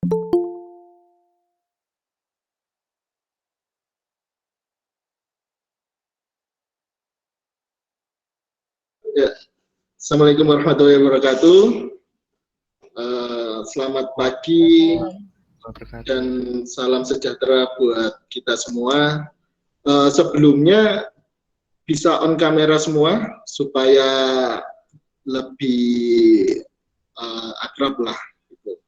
Ya, Assalamualaikum warahmatullahi wabarakatuh. Selamat pagi dan salam sejahtera buat kita semua. Sebelumnya bisa on kamera semua supaya lebih akrab lah. Gitu.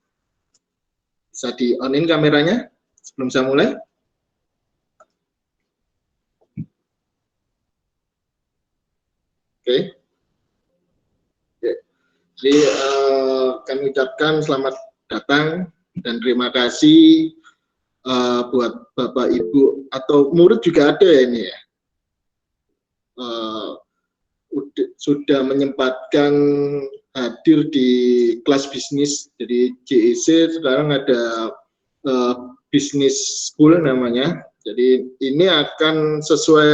Bisa di onin kameranya sebelum saya mulai. Oke. Jadi kami ucapkan selamat datang dan terima kasih buat Bapak Ibu atau murid juga ada ya ini ya. Sudah menyempatkan hadir di kelas bisnis. Jadi JEC sekarang ada Business School namanya. Jadi ini akan sesuai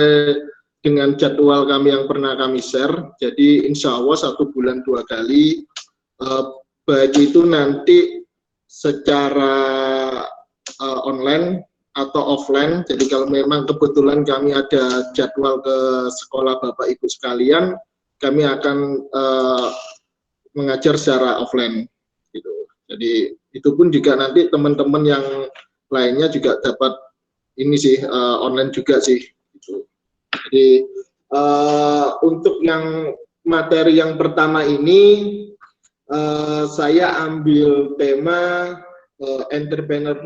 dengan jadwal kami yang pernah kami share. Jadi insya Allah 1 bulan 2 kali, baik itu nanti secara online atau offline. Jadi kalau memang kebetulan kami ada jadwal ke sekolah Bapak Ibu sekalian, kami akan mengajar secara offline. Gitu. Jadi itu pun juga nanti teman-teman yang lainnya juga dapat ini sih online juga sih. Gitu. Jadi untuk yang materi yang pertama ini saya ambil tema entrepreneur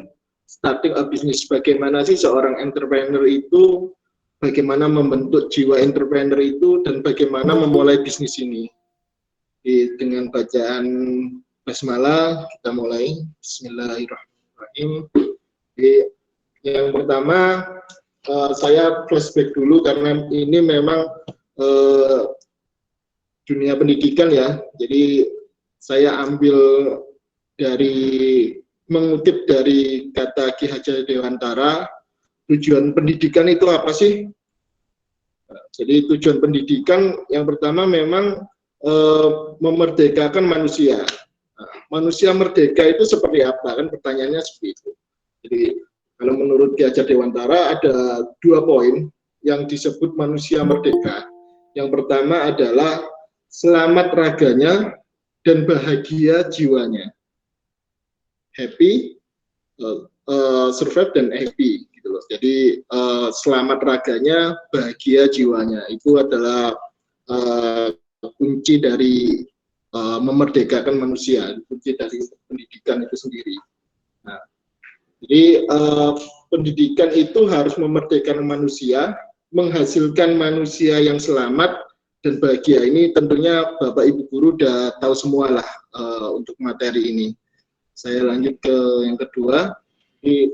starting a business. Bagaimana sih seorang entrepreneur itu, bagaimana membentuk jiwa entrepreneur itu, dan bagaimana memulai bisnis ini. Jadi, dengan bacaan basmalah kita mulai. Bismillahirrahmanirrahim. Jadi, yang pertama saya flashback dulu karena ini memang dunia pendidikan ya. Jadi saya ambil mengutip dari kata Ki Hajar Dewantara, tujuan pendidikan itu apa sih? Jadi tujuan pendidikan yang pertama memang memerdekakan manusia. Manusia merdeka itu seperti apa? Kan pertanyaannya seperti itu. Jadi kalau menurut Ki Hajar Dewantara ada 2 poin yang disebut manusia merdeka. Yang pertama adalah selamat raganya dan bahagia jiwanya. Happy, survive dan happy gitu loh. Jadi selamat raganya, bahagia jiwanya. Itu adalah kunci dari memerdekakan manusia, kunci dari pendidikan itu sendiri. Nah, jadi pendidikan itu harus memerdekakan manusia, menghasilkan manusia yang selamat dan bahagia. Ini tentunya Bapak Ibu Guru udah tahu semua lah untuk materi ini. Saya lanjut ke yang kedua. Jadi,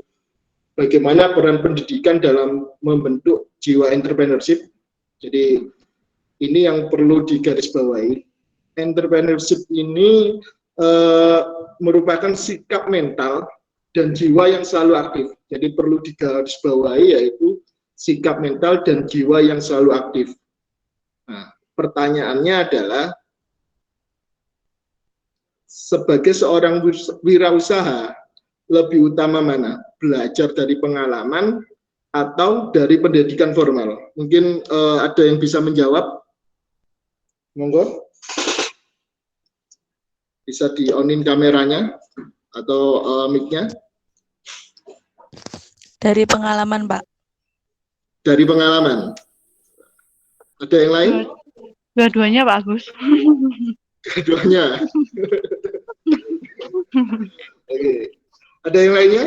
bagaimana peran pendidikan dalam membentuk jiwa entrepreneurship. Jadi ini yang perlu digarisbawahi. Entrepreneurship ini merupakan sikap mental dan jiwa yang selalu aktif. Jadi perlu digarisbawahi yaitu sikap mental dan jiwa yang selalu aktif. Nah, pertanyaannya adalah sebagai seorang wirausaha lebih utama mana? Belajar dari pengalaman atau dari pendidikan formal? Mungkin ada yang bisa menjawab? Monggo. Bisa di-onin kameranya atau mic-nya. Dari pengalaman, Pak. Dari pengalaman. Ada yang lain? Dua-duanya, Pak Agus. Dua-duanya. Oke. Ada yang lainnya?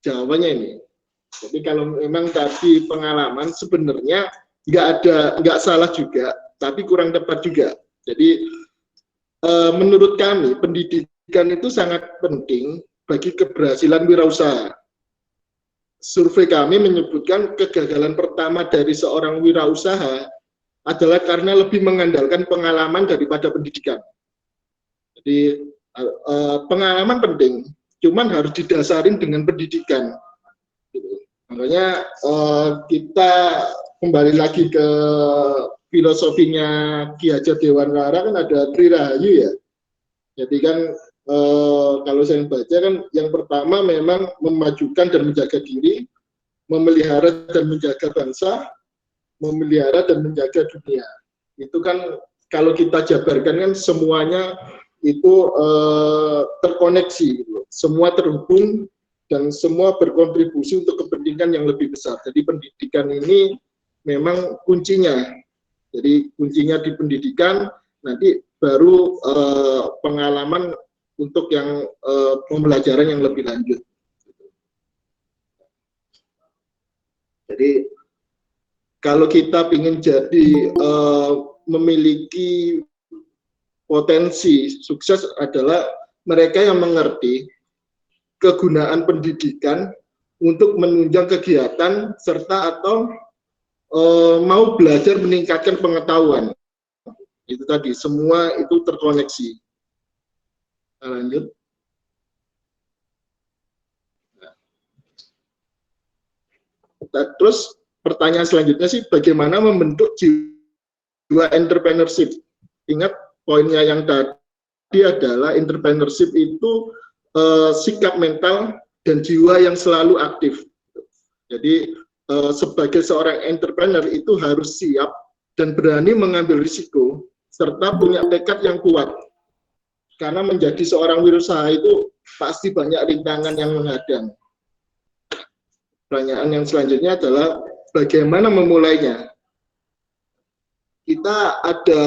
Jawabannya ini. Jadi kalau memang tadi pengalaman sebenarnya nggak salah juga, tapi kurang tepat juga. Jadi menurut kami pendidikan itu sangat penting bagi keberhasilan wirausaha. Survei kami menyebutkan kegagalan pertama dari seorang wirausaha adalah karena lebih mengandalkan pengalaman daripada pendidikan. Jadi pengalaman penting, cuman harus didasarin dengan pendidikan. Makanya kita kembali lagi ke filosofinya Ki Hajar Dewantara kan ada Tri Rahayu ya. Jadi kan kalau saya baca kan yang pertama memang memajukan dan menjaga diri, memelihara dan menjaga bangsa, memelihara dan menjaga dunia. Itu kan kalau kita jabarkan kan semuanya itu terkoneksi, gitu. Semua terhubung dan semua berkontribusi untuk kepentingan yang lebih besar. Jadi pendidikan ini memang kuncinya. Jadi kuncinya di pendidikan, nanti baru pengalaman untuk yang pembelajaran yang lebih lanjut. Jadi kalau kita ingin jadi memiliki potensi sukses adalah mereka yang mengerti kegunaan pendidikan untuk menunjang kegiatan serta atau mau belajar meningkatkan pengetahuan. Itu tadi, semua itu terkoneksi. Nah, lanjut. Nah, terus pertanyaan selanjutnya sih, bagaimana membentuk jiwa entrepreneurship? Ingat poinnya yang tadi adalah entrepreneurship itu sikap mental dan jiwa yang selalu aktif. Jadi sebagai seorang entrepreneur itu harus siap dan berani mengambil risiko serta punya tekad yang kuat. Karena menjadi seorang wirausaha itu pasti banyak rintangan yang menghadang. Pertanyaan yang selanjutnya adalah bagaimana memulainya? Kita ada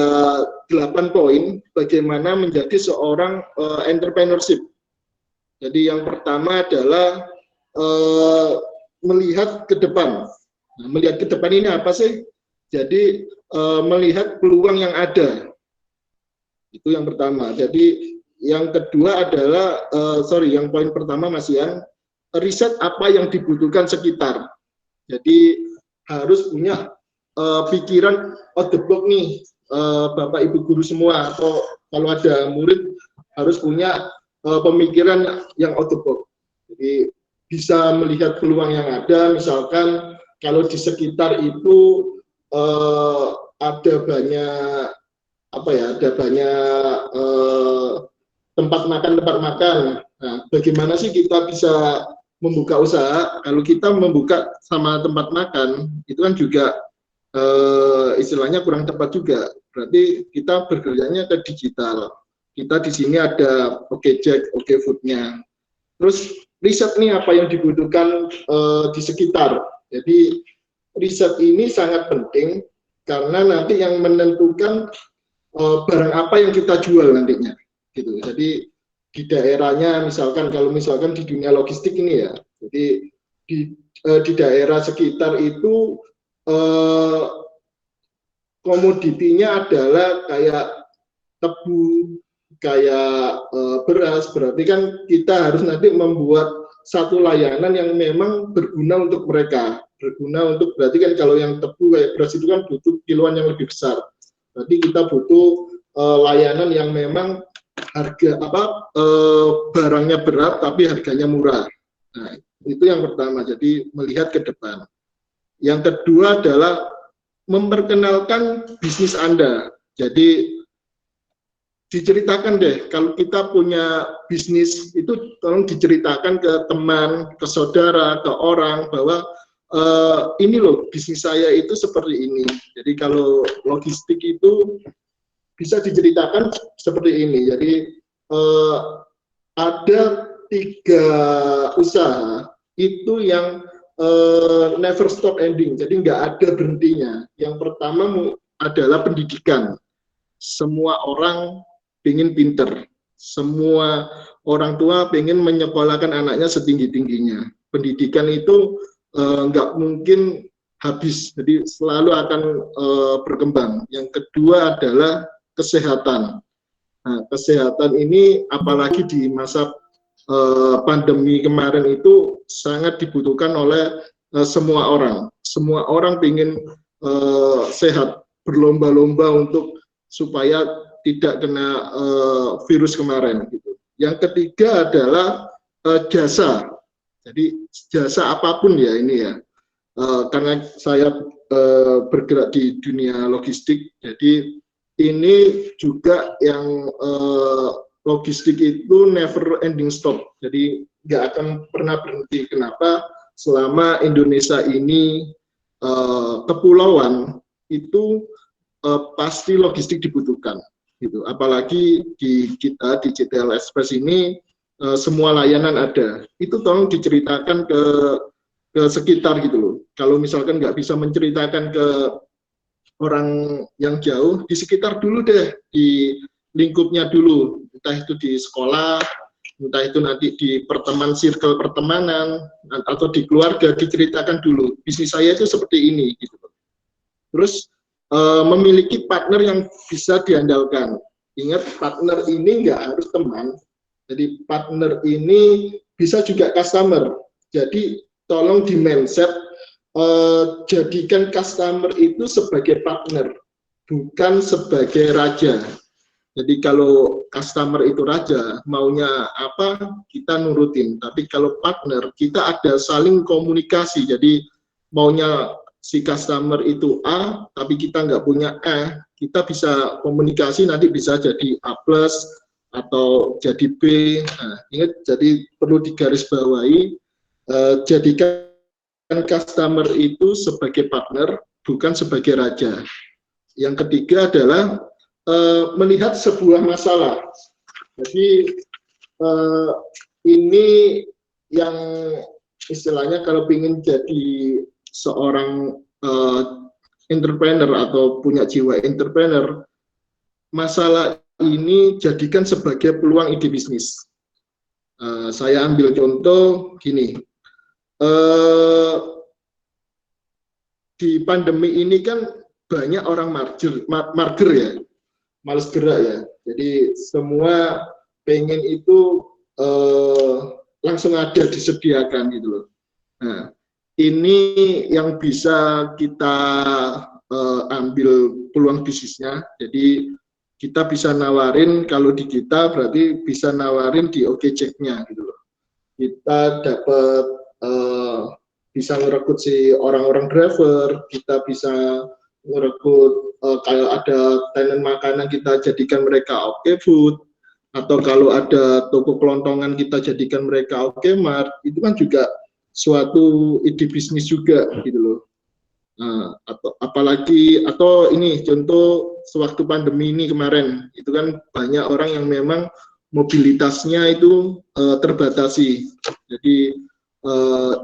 8 poin bagaimana menjadi seorang entrepreneurship. Jadi yang pertama adalah melihat ke depan. Nah, melihat ke depan ini apa sih? Jadi melihat peluang yang ada. Itu yang pertama. Jadi yang kedua adalah yang poin pertama Mas Ian, riset apa yang dibutuhkan sekitar. Jadi harus punya pikiran out the box nih, Bapak Ibu guru semua, atau kalau ada murid harus punya pemikiran yang out the box. Jadi bisa melihat peluang yang ada, misalkan kalau di sekitar itu ada banyak tempat makan. Nah, bagaimana sih kita bisa membuka usaha? Kalau kita membuka sama tempat makan, itu kan juga istilahnya kurang tepat juga. Berarti kita bergeraknya ke digital. Kita di sini ada Jack, Food-nya. Terus riset nih apa yang dibutuhkan di sekitar. Jadi riset ini sangat penting karena nanti yang menentukan barang apa yang kita jual nantinya. Gitu. Jadi di daerahnya kalau misalkan di dunia logistik ini ya. Jadi di daerah sekitar itu komoditinya adalah kayak tebu, kayak beras, berarti kan kita harus nanti membuat satu layanan yang memang berguna untuk mereka. Berarti kan kalau yang tebu kayak beras itu kan butuh kiloan yang lebih besar. Berarti kita butuh layanan yang memang barangnya berat tapi harganya murah. Nah, itu yang pertama. Jadi melihat ke depan. Yang kedua adalah memperkenalkan bisnis Anda. Jadi diceritakan deh, kalau kita punya bisnis itu tolong diceritakan ke teman, ke saudara, ke orang bahwa ini loh bisnis saya itu seperti ini. Jadi kalau logistik itu bisa diceritakan seperti ini. Jadi ada 3 usaha itu yang never stop ending, jadi nggak ada berhentinya. Yang pertama adalah pendidikan. Semua orang pengen pinter, semua orang tua pengen menyekolahkan anaknya setinggi-tingginya. Pendidikan itu nggak mungkin habis, jadi selalu akan berkembang. Yang kedua adalah kesehatan. Nah, kesehatan ini apalagi di masa pandemi kemarin itu sangat dibutuhkan oleh semua orang. Semua orang ingin sehat, berlomba-lomba untuk supaya tidak kena virus kemarin. Gitu. Yang ketiga adalah jasa. Jadi jasa apapun ya ini ya. Karena saya bergerak di dunia logistik. Jadi ini juga yang logistik itu never ending stop. Jadi nggak akan pernah berhenti. Kenapa? Selama Indonesia ini kepulauan itu pasti logistik dibutuhkan. Gitu. Apalagi di kita di CTL Express ini semua layanan ada. Itu tolong diceritakan ke sekitar gitu loh. Kalau misalkan nggak bisa menceritakan ke orang yang jauh, di sekitar dulu deh, di lingkupnya dulu, entah itu di sekolah, entah itu nanti di circle pertemanan, atau di keluarga, diceritakan dulu, bisnis saya itu seperti ini gitu. Terus memiliki partner yang bisa diandalkan. Ingat, partner ini nggak harus teman, jadi partner ini bisa juga customer. Jadi tolong di mindset, jadikan customer itu sebagai partner, bukan sebagai raja. Jadi kalau customer itu raja, maunya apa, kita nurutin. Tapi kalau partner, kita ada saling komunikasi. Jadi maunya si customer itu A, tapi kita nggak punya A, kita bisa komunikasi, nanti bisa jadi A+, atau jadi B. Nah, ingat, jadi perlu digarisbawahi, jadikan customer itu sebagai partner, bukan sebagai raja. Yang ketiga adalah melihat sebuah masalah. Jadi ini yang istilahnya kalau ingin jadi seorang entrepreneur atau punya jiwa entrepreneur, masalah ini jadikan sebagai peluang ide bisnis. Saya ambil contoh gini. Di pandemi ini kan banyak orang mager ya, males gerak ya. Jadi semua pengen itu langsung ada disediakan gitu loh. Nah, ini yang bisa kita ambil peluang bisnisnya. Jadi kita bisa nawarin, kalau di kita berarti bisa nawarin di OKCek-nya gitu loh. Kita dapat bisa ngerekrut si orang-orang driver, kita bisa ngerekrut kalau ada tenan makanan kita jadikan mereka OK Food, atau kalau ada toko kelontongan kita jadikan mereka OK Mart. Itu kan juga suatu ide bisnis juga gitu loh. Atau apalagi, atau ini contoh sewaktu pandemi ini kemarin, itu kan banyak orang yang memang mobilitasnya itu terbatasi. Jadi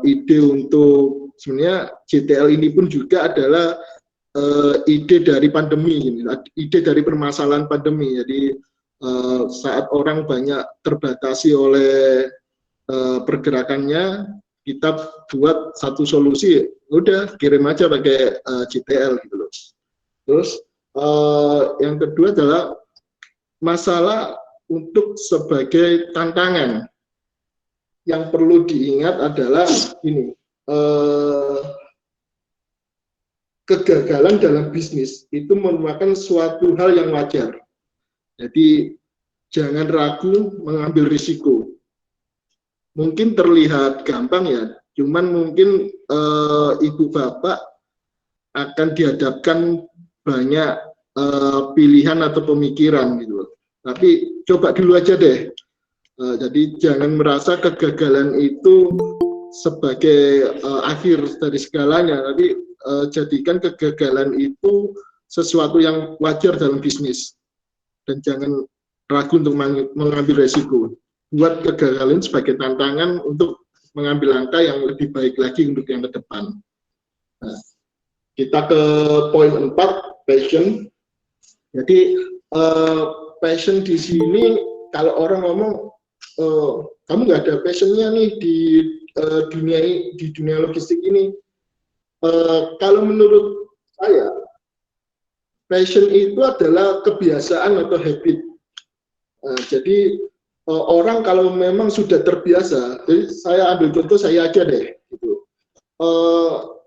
ide untuk sebenarnya JTL ini pun juga adalah ide dari pandemi, ide dari permasalahan pandemi. Jadi saat orang banyak terbatasi oleh pergerakannya, kita buat satu solusi, udah kirim aja pakai JTL gitu loh. Terus yang kedua adalah masalah untuk sebagai tantangan. Yang perlu diingat adalah ini, kegagalan dalam bisnis itu merupakan suatu hal yang wajar. Jadi jangan ragu mengambil risiko. Mungkin terlihat gampang ya, cuman mungkin ibu bapak akan dihadapkan banyak pilihan atau pemikiran gitu. Tapi coba dulu aja deh. Jadi jangan merasa kegagalan itu sebagai akhir dari segalanya, tapi jadikan kegagalan itu sesuatu yang wajar dalam bisnis. Dan jangan ragu untuk mengambil resiko. Buat kegagalan sebagai tantangan untuk mengambil langkah yang lebih baik lagi untuk yang ke depan. Nah, kita ke poin 4, passion. Jadi passion di sini, kalau orang ngomong kamu nggak ada passionnya nih di dunia logistik ini. Kalau menurut saya, passion itu adalah kebiasaan atau habit. Jadi orang kalau memang sudah terbiasa, jadi saya ambil contoh saya aja deh. Gitu.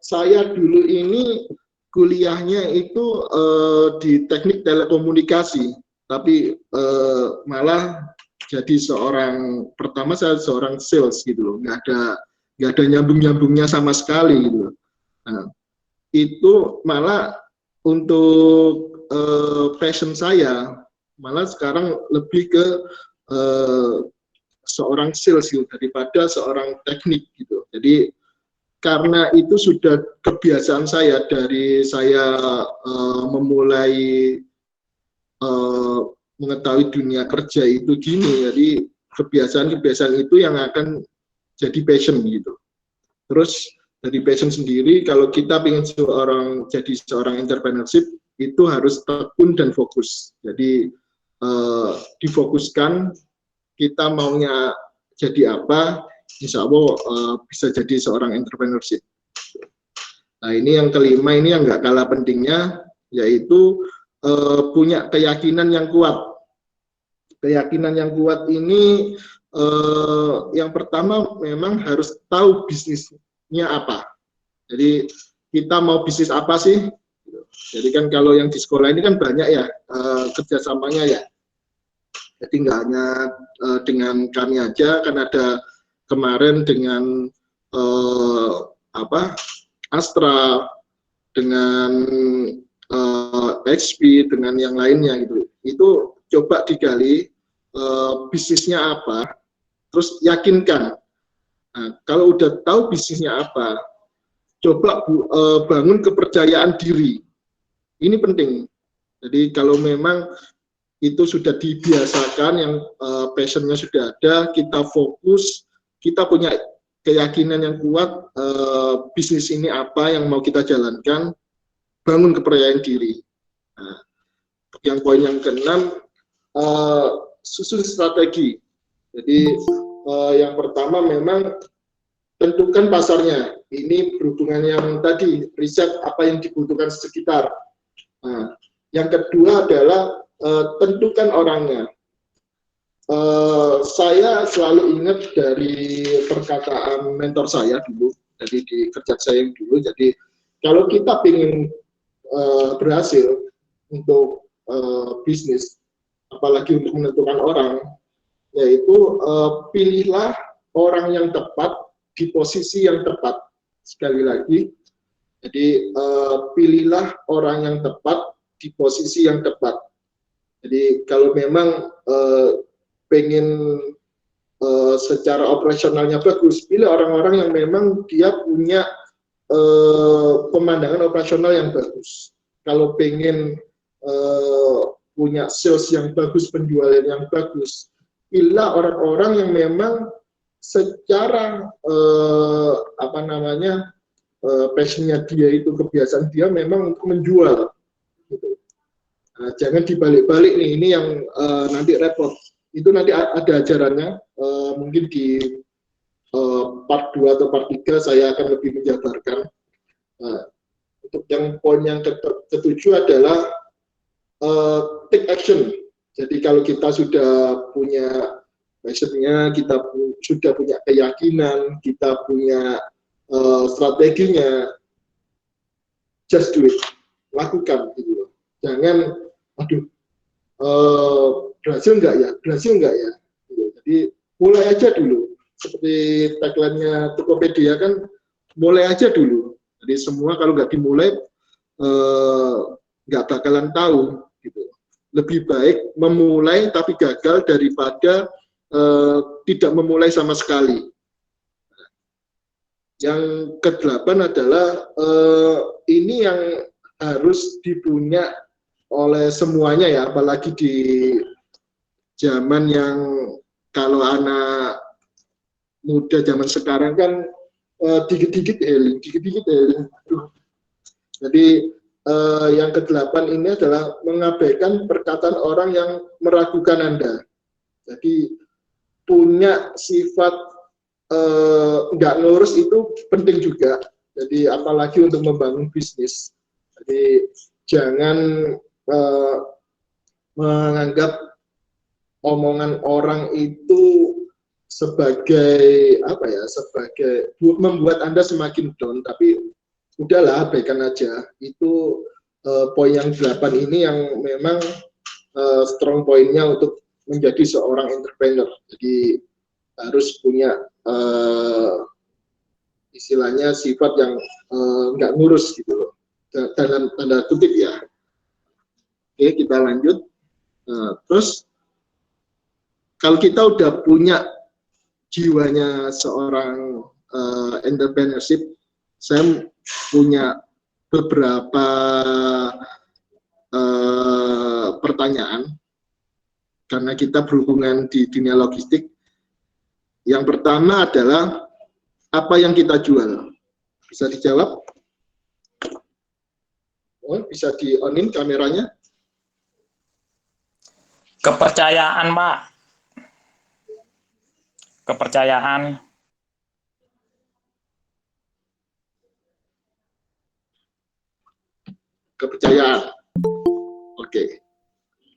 Saya dulu ini kuliahnya itu di teknik telekomunikasi, tapi malah jadi pertama saya seorang sales gitu loh, nggak ada nyambung-nyambungnya sama sekali gitu. Nah, itu malah untuk passion saya malah sekarang lebih ke seorang sales gitu daripada seorang teknik gitu. Jadi karena itu sudah kebiasaan saya dari saya memulai mengetahui dunia kerja itu gini, jadi kebiasaan-kebiasaan itu yang akan jadi passion gitu. Terus dari passion sendiri, kalau kita ingin jadi seorang entrepreneurship itu harus tekun dan fokus. Jadi difokuskan kita maunya jadi apa, insya Allah bisa jadi seorang entrepreneurship. Nah ini yang kelima, ini yang nggak kalah pentingnya, yaitu punya keyakinan yang kuat. Keyakinan yang kuat ini yang pertama memang harus tahu bisnisnya apa. Jadi kita mau bisnis apa sih? Jadi kan kalau yang di sekolah ini kan banyak ya kerjasamanya ya. Jadi nggak hanya dengan kami aja, kan ada kemarin dengan Astra, dengan HP, dengan yang lainnya gitu. Itu coba digali bisnisnya apa, terus yakinkan. Nah, kalau udah tahu bisnisnya apa, coba bangun kepercayaan diri. Ini penting. Jadi kalau memang itu sudah dibiasakan, yang passionnya sudah ada, kita fokus, kita punya keyakinan yang kuat, bisnis ini apa yang mau kita jalankan, bangun kepercayaan diri. Nah, yang poin yang keenam, susun strategi. Jadi yang pertama memang tentukan pasarnya. Ini berhubungan yang tadi, riset apa yang dibutuhkan sekitar. Nah, yang kedua adalah tentukan orangnya. Saya selalu ingat dari perkataan mentor saya dulu, jadi di kerja saya yang dulu. Jadi kalau kita ingin berhasil untuk bisnis, apalagi untuk menentukan orang, yaitu pilihlah orang yang tepat di posisi yang tepat. Sekali lagi, jadi pilihlah orang yang tepat di posisi yang tepat. Jadi kalau memang pengen secara operasionalnya bagus, pilih orang-orang yang memang dia punya pemandangan operasional yang bagus. Kalau pengen punya sales yang bagus, penjualan yang bagus, pilih orang-orang yang memang secara passionnya dia itu, kebiasaan dia memang untuk menjual. Gitu. Nah, jangan dibalik-balik nih, ini yang nanti repot. Itu nanti ada ajarannya, mungkin di part 2 atau part 3 saya akan lebih menjabarkan. Nah, untuk yang poin yang ketujuh adalah take action. Jadi kalau kita sudah punya passionnya, kita sudah punya keyakinan, kita punya strateginya, just do it, lakukan gitu. Jangan berhasil nggak ya, gitu. Jadi mulai aja dulu, seperti tagline-nya Tokopedia kan, mulai aja dulu. Jadi semua kalau nggak dimulai nggak bakalan tahu gitu. Lebih baik memulai tapi gagal daripada tidak memulai sama sekali. Yang ke-8 adalah ini yang harus dipunya oleh semuanya ya, apalagi di zaman yang kalau anak muda zaman sekarang kan dikit-dikit eling. Jadi yang ke-8 ini adalah mengabaikan perkataan orang yang meragukan Anda. Jadi punya sifat nggak ngurus itu penting juga. Jadi apalagi untuk membangun bisnis. Jadi jangan menganggap omongan orang itu sebagai sebagai membuat Anda semakin down, tapi udahlah, abaikan aja. Itu poin yang 8 ini yang memang strong poinnya untuk menjadi seorang entrepreneur. Jadi harus punya istilahnya sifat yang nggak ngurus gitu loh. dalam tanda kutip ya. Oke, kita lanjut. Terus kalau kita udah punya jiwanya seorang entrepreneurship, saya punya beberapa pertanyaan karena kita berhubungan di dunia logistik. Yang pertama adalah apa yang kita jual? Bisa dijawab? Oh, bisa di-on-in kameranya? Kepercayaan, Pak. Kepercayaan. Kepercayaan. Oke.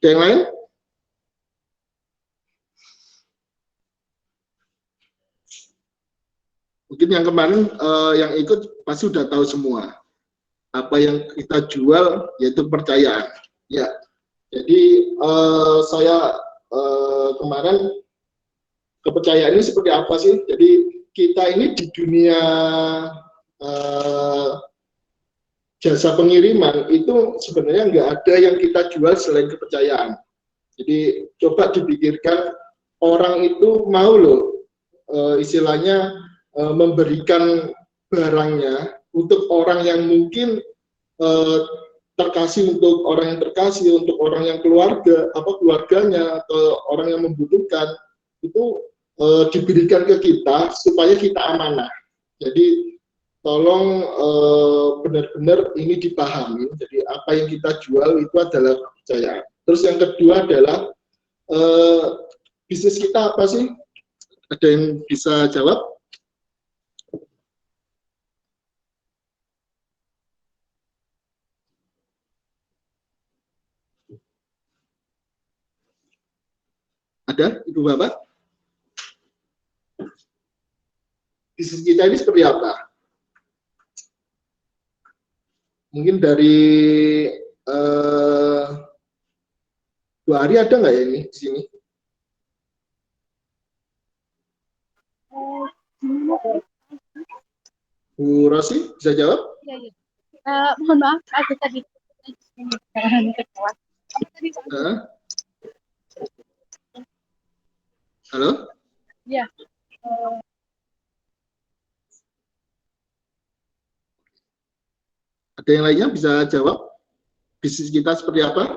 Ada yang lain? Mungkin yang kemarin yang ikut pasti sudah tahu semua. Apa yang kita jual yaitu kepercayaan. Ya. Jadi saya kemarin kepercayaan ini seperti apa sih? Jadi kita ini di dunia jasa pengiriman itu sebenarnya nggak ada yang kita jual selain kepercayaan. Jadi coba dipikirkan, orang itu mau loh istilahnya memberikan barangnya untuk orang yang mungkin terkasih, untuk orang yang terkasih, untuk orang yang keluarganya atau orang yang membutuhkan, itu diberikan ke kita supaya kita amanah. Jadi tolong benar-benar ini dipahami. Jadi apa yang kita jual itu adalah kepercayaan. Terus yang kedua adalah bisnis kita apa sih? Ada yang bisa jawab? Ada, Ibu Bapak? Bisnis kita ini seperti apa? Mungkin dari Bu Ari ada nggak ya ini di sini? Bu Rosi bisa jawab? Iya. Mohon maaf, aku tadi Halo? Ya. Ada yang lainnya bisa jawab? Bisnis kita seperti apa?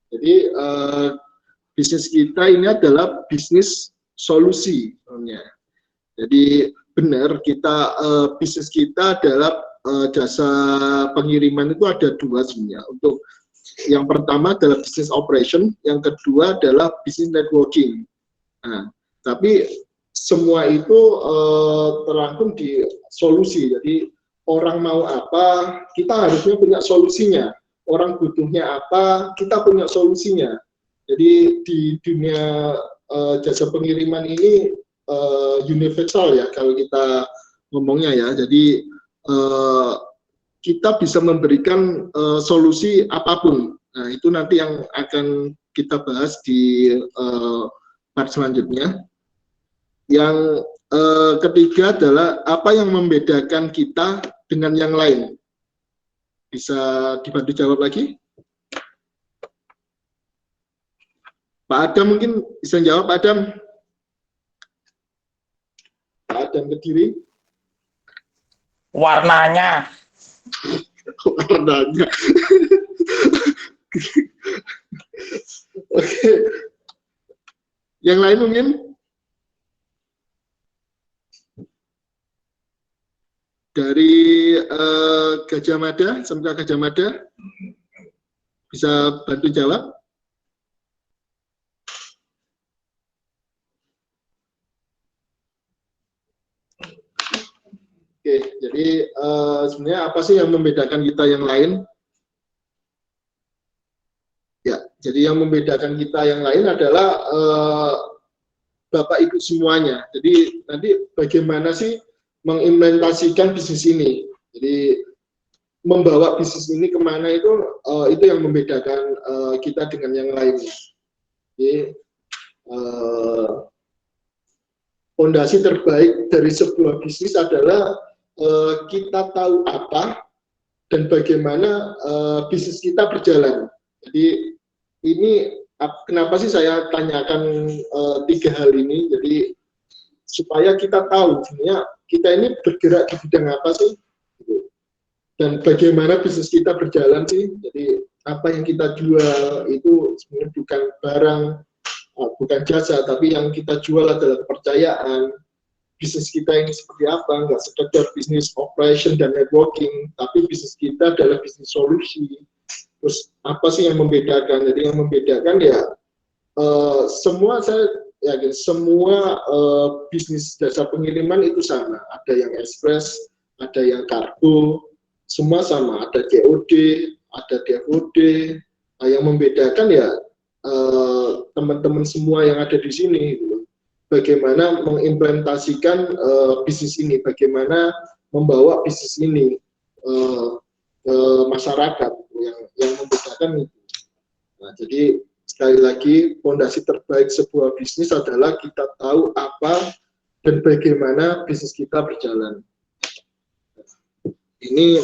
Jadi bisnis kita ini adalah bisnis solusi sebenarnya. Jadi benar, kita bisnis kita adalah jasa pengiriman itu ada dua sebenarnya. Untuk yang pertama adalah business operation, yang kedua adalah business networking. Nah, tapi semua itu terangkum di solusi. Jadi orang mau apa, kita harusnya punya solusinya. Orang butuhnya apa, kita punya solusinya. Jadi di dunia jasa pengiriman ini universal ya kalau kita ngomongnya ya. Jadi kita bisa memberikan solusi apapun. Nah, itu nanti yang akan kita bahas di part selanjutnya. Yang ketiga adalah apa yang membedakan kita dengan yang lain. Bisa dibantu jawab lagi? Pak Adam mungkin bisa jawab, Pak Adam. Pak Adam Kediri. Warnanya. Warnanya. Oke. Yang lain mungkin? Dari Gajah Mada, SMK Gajah Mada, bisa bantu jawab? Oke, jadi sebenarnya apa sih yang membedakan kita yang lain? Ya, jadi yang membedakan kita yang lain adalah Bapak Ibu semuanya. Jadi nanti bagaimana sih mengimplementasikan bisnis ini? Jadi membawa bisnis ini kemana itu yang membedakan kita dengan yang lainnya. Jadi Fondasi terbaik dari sebuah bisnis adalah kita tahu apa dan bagaimana bisnis kita berjalan. Jadi ini kenapa sih saya tanyakan 3 hal ini? Jadi supaya kita tahu sebenarnya kita ini bergerak di bidang apa sih, dan bagaimana bisnis kita berjalan sih. Jadi apa yang kita jual itu sebenarnya bukan barang, bukan jasa, tapi yang kita jual adalah kepercayaan. Bisnis kita ini seperti apa, nggak sekedar bisnis operation dan networking, tapi bisnis kita adalah bisnis solusi. Terus apa sih yang membedakan? Jadi yang membedakan ya semua, saya yakin semua bisnis jasa pengiriman itu sama. Ada yang express, ada yang kargo, semua sama. Ada COD, ada DFOD. Yang membedakan ya teman-teman semua yang ada di sini, gitu. Bagaimana mengimplementasikan bisnis ini, bagaimana membawa bisnis ini ke masyarakat, yang membedakan itu. Nah, jadi sekali lagi, fondasi terbaik sebuah bisnis adalah kita tahu apa dan bagaimana bisnis kita berjalan. Ini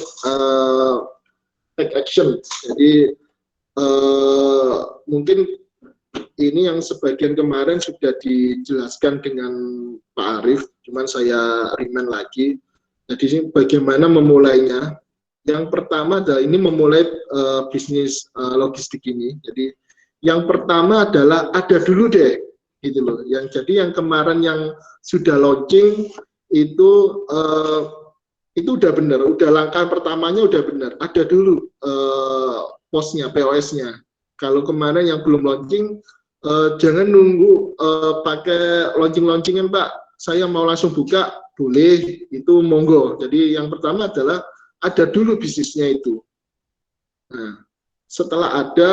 take action. Jadi mungkin ini yang sebagian kemarin sudah dijelaskan dengan Pak Arief, cuman saya remind lagi. Jadi bagaimana memulainya? Yang pertama adalah ini memulai bisnis logistik ini. Jadi yang pertama adalah ada dulu deh, gitu loh. Jadi yang kemarin yang sudah launching itu udah benar, udah langkah pertamanya udah benar. Ada dulu posnya, POS-nya. Kalau kemarin yang belum launching, jangan nunggu pakai launching-launchingin, Pak. Saya mau langsung buka, boleh, itu monggo. Jadi yang pertama adalah ada dulu bisnisnya itu. Nah, setelah ada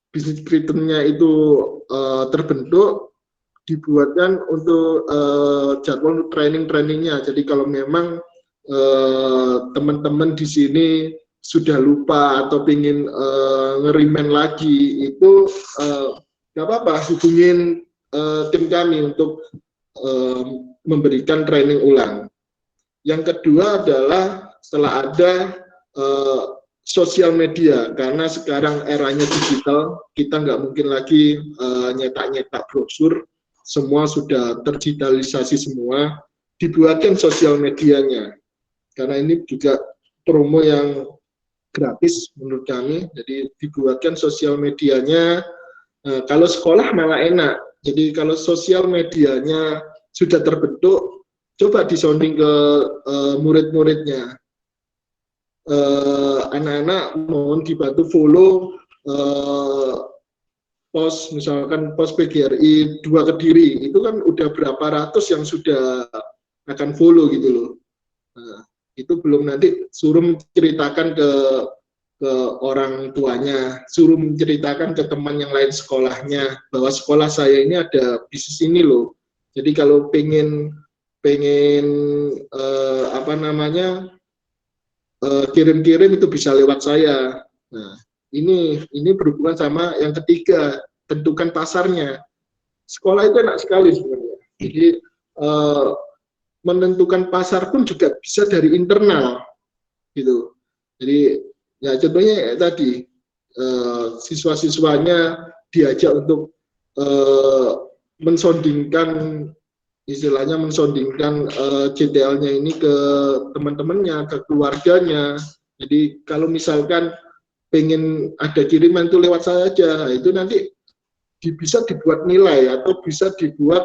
bisnis kriteria itu terbentuk, dibuatkan untuk jadwal training-trainingnya. Jadi kalau memang teman-teman di sini sudah lupa atau ingin ngerimen lagi, itu nggak apa-apa, hubungin tim kami untuk memberikan training ulang. Yang kedua adalah setelah ada sosial media, karena sekarang eranya digital, kita nggak mungkin lagi nyetak-nyetak brosur, semua sudah terdigitalisasi semua, dibuatkan sosial medianya, karena ini juga promo yang gratis menurut kami. Jadi dibuatkan sosial medianya. Kalau sekolah malah enak, jadi kalau sosial medianya sudah terbentuk, coba disounding ke murid-muridnya. Anak-anak mohon dibantu follow pos, misalkan pos PGRI 2 Kediri, itu kan udah berapa ratus yang sudah akan follow gitu loh. Nah, itu belum nanti suruh menceritakan ke orang tuanya, suruh menceritakan ke teman yang lain sekolahnya, bahwa sekolah saya ini ada bisnis ini loh. Jadi kalau pengen kirim-kirim itu bisa lewat saya. Nah, ini berhubungan sama yang ketiga, tentukan pasarnya. Sekolah itu enak sekali sebenarnya. Jadi menentukan pasar pun juga bisa dari internal, gitu. Jadi ya contohnya tadi siswa-siswanya diajak untuk mensondingkan, istilahnya mensondingkan JTL-nya ini ke teman-temannya, ke keluarganya. Jadi kalau misalkan pengen ada kiriman itu lewat saya aja, itu nanti bisa dibuat nilai atau bisa dibuat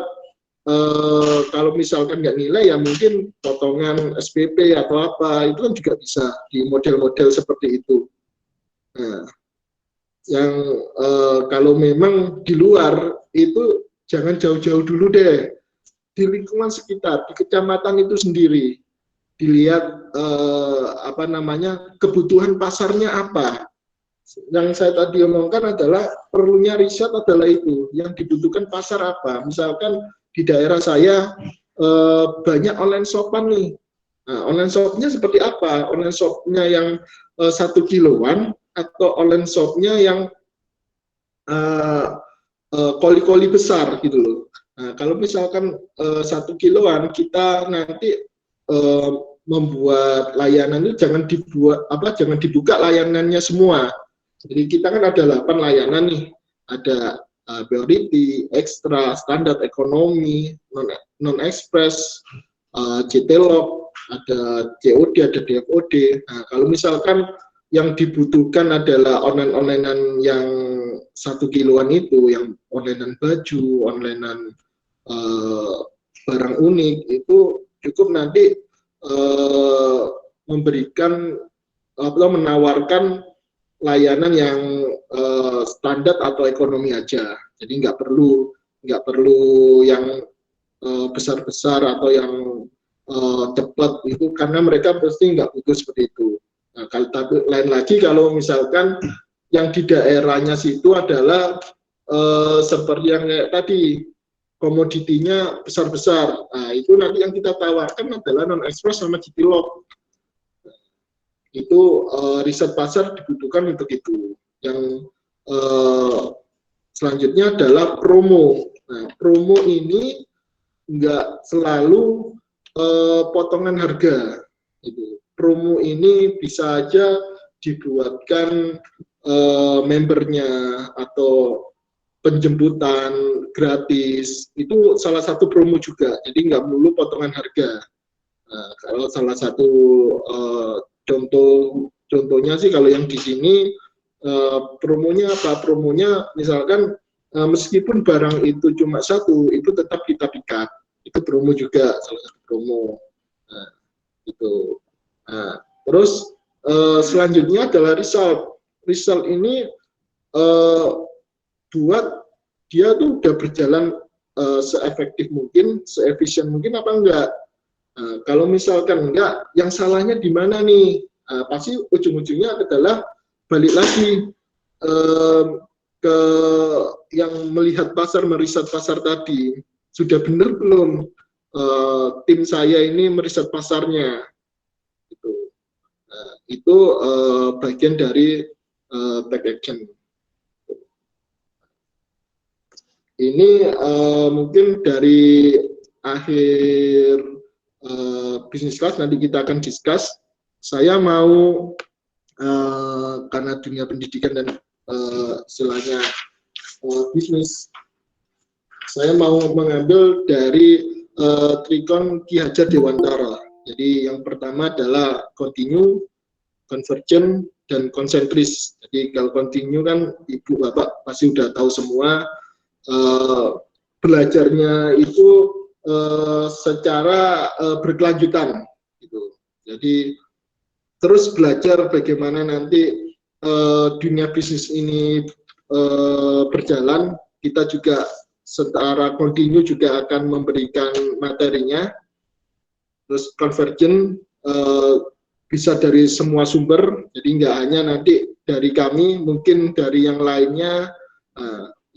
kalau misalkan nggak nilai ya mungkin potongan SPP atau apa, itu kan juga bisa di model-model seperti itu. Nah, yang kalau memang di luar itu jangan jauh-jauh dulu deh, di lingkungan sekitar, di kecamatan itu sendiri dilihat kebutuhan pasarnya apa. Yang saya tadi omongkan adalah perlunya riset adalah itu, yang dibutuhkan pasar apa. Misalkan di daerah saya banyak online shopan nih. Nah, online shopnya seperti apa? Online shopnya yang 1 kiloan atau online shopnya yang koli-koli besar gitu loh. Nah, kalau misalkan 1 kiloan, kita nanti membuat layanan itu jangan dibuka layanannya semua. Jadi kita kan ada 8 layanan nih, ada priority, extra, standar, ekonomi, non express, CT-log, ada COD, ada DFOD. Nah, kalau misalkan yang dibutuhkan adalah online-onlinean yang 1 kiloan itu, yang onlinean baju, onlinean barang unik, itu cukup nanti memberikan atau menawarkan layanan yang standar atau ekonomi aja. Jadi nggak perlu yang besar-besar atau yang cepat itu, karena mereka pasti nggak butuh seperti itu. Nah, tapi lain lagi kalau misalkan yang di daerahnya situ adalah seperti yang kayak tadi, komoditinya besar-besar. Nah, itu nanti yang kita tawarkan adalah non-express sama CT-log. Itu riset pasar dibutuhkan untuk itu. Yang selanjutnya adalah promo. Nah, promo ini nggak selalu potongan harga. Gitu. Promo ini bisa aja dibuatkan membernya atau penjemputan gratis, itu salah satu promo juga. Jadi nggak melulu potongan harga. Nah, kalau salah satu contohnya sih, kalau yang di sini promonya apa? Promonya misalkan meskipun barang itu cuma 1, itu tetap kita pikat. Itu promo juga, salah satu promo. Nah, itu. Nah, terus selanjutnya adalah result. Result ini buat dia tuh udah berjalan seefektif mungkin, seefisien mungkin apa enggak. Kalau misalkan enggak, yang salahnya di mana nih? Pasti ujung-ujungnya adalah balik lagi ke yang melihat pasar, meriset pasar tadi. Sudah benar belum tim saya ini meriset pasarnya? Itu bagian dari take action. Ini mungkin dari akhir bisnis kelas, nanti kita akan discuss. Saya mau karena dunia pendidikan dan istilahnya bisnis, saya mau mengambil dari Trikon Ki Hajar Dewantara. Jadi yang pertama adalah continue, convergent, dan konsentris. Jadi kalau continue kan ibu bapak pasti udah tahu semua, belajarnya itu secara berkelanjutan gitu. Jadi terus belajar bagaimana nanti dunia bisnis ini berjalan. Kita juga secara kontinu juga akan memberikan materinya. Terus convergent bisa dari semua sumber, jadi nggak hanya nanti dari kami, mungkin dari yang lainnya.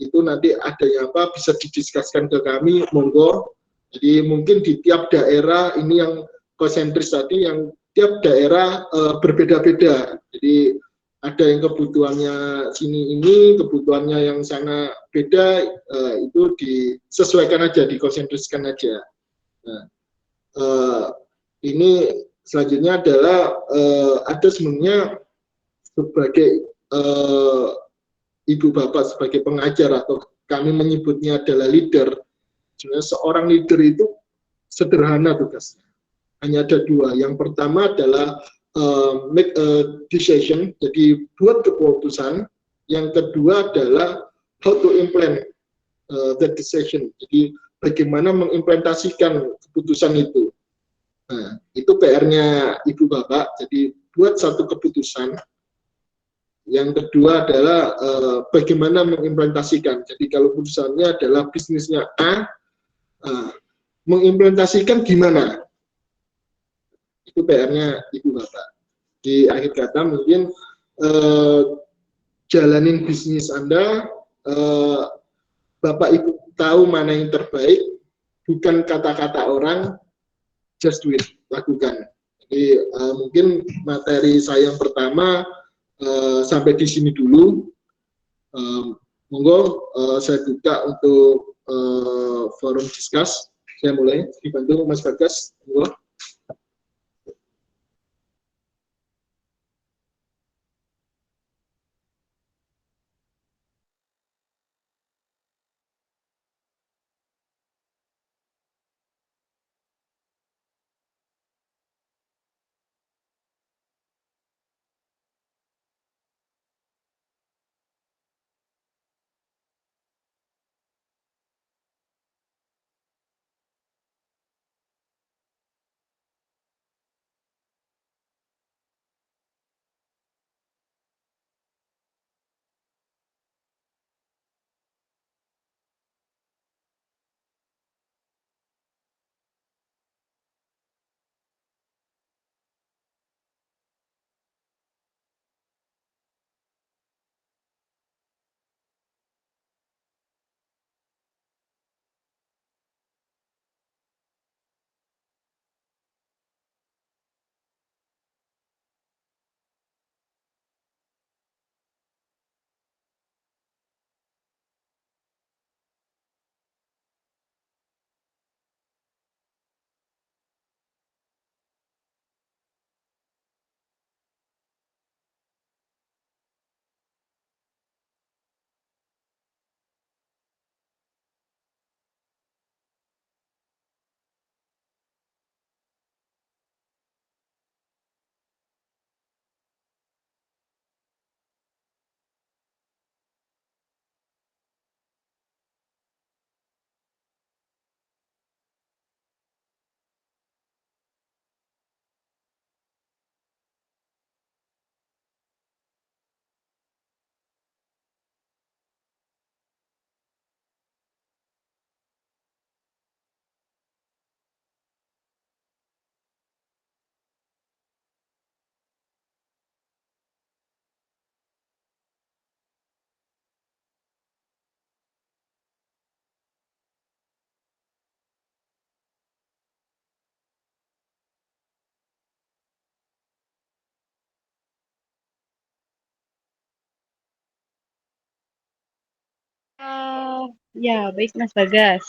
Itu nanti ada yang apa bisa didiskuskan ke kami, monggo. Jadi mungkin di tiap daerah ini yang konsentris tadi, yang tiap daerah berbeda-beda. Jadi ada yang kebutuhannya sini ini, kebutuhannya yang sana beda, itu disesuaikan aja, dikonsentriskan aja. Nah, ini selanjutnya adalah ada sebenarnya sebagai ibu bapak, sebagai pengajar, atau kami menyebutnya adalah leader. Sebenarnya seorang leader itu sederhana tugasnya, hanya ada 2. Yang pertama adalah make a decision, jadi buat keputusan. Yang kedua adalah how to implement that decision, jadi bagaimana mengimplementasikan keputusan itu. Nah, itu PR-nya ibu bapak, jadi buat satu keputusan. Yang kedua adalah bagaimana mengimplementasikan. Jadi kalau keputusannya adalah bisnisnya A, mengimplementasikan gimana? Itu PR-nya ibu bapak. Di akhir kata mungkin jalanin bisnis Anda, bapak ibu tahu mana yang terbaik, bukan kata-kata orang, just do it, lakukan. Jadi mungkin materi saya yang pertama sampai di sini dulu. Monggo saya buka untuk forum diskus. Saya mulai dibantu Mas Bagas. Monggo. Ya, baik Mas Bagas.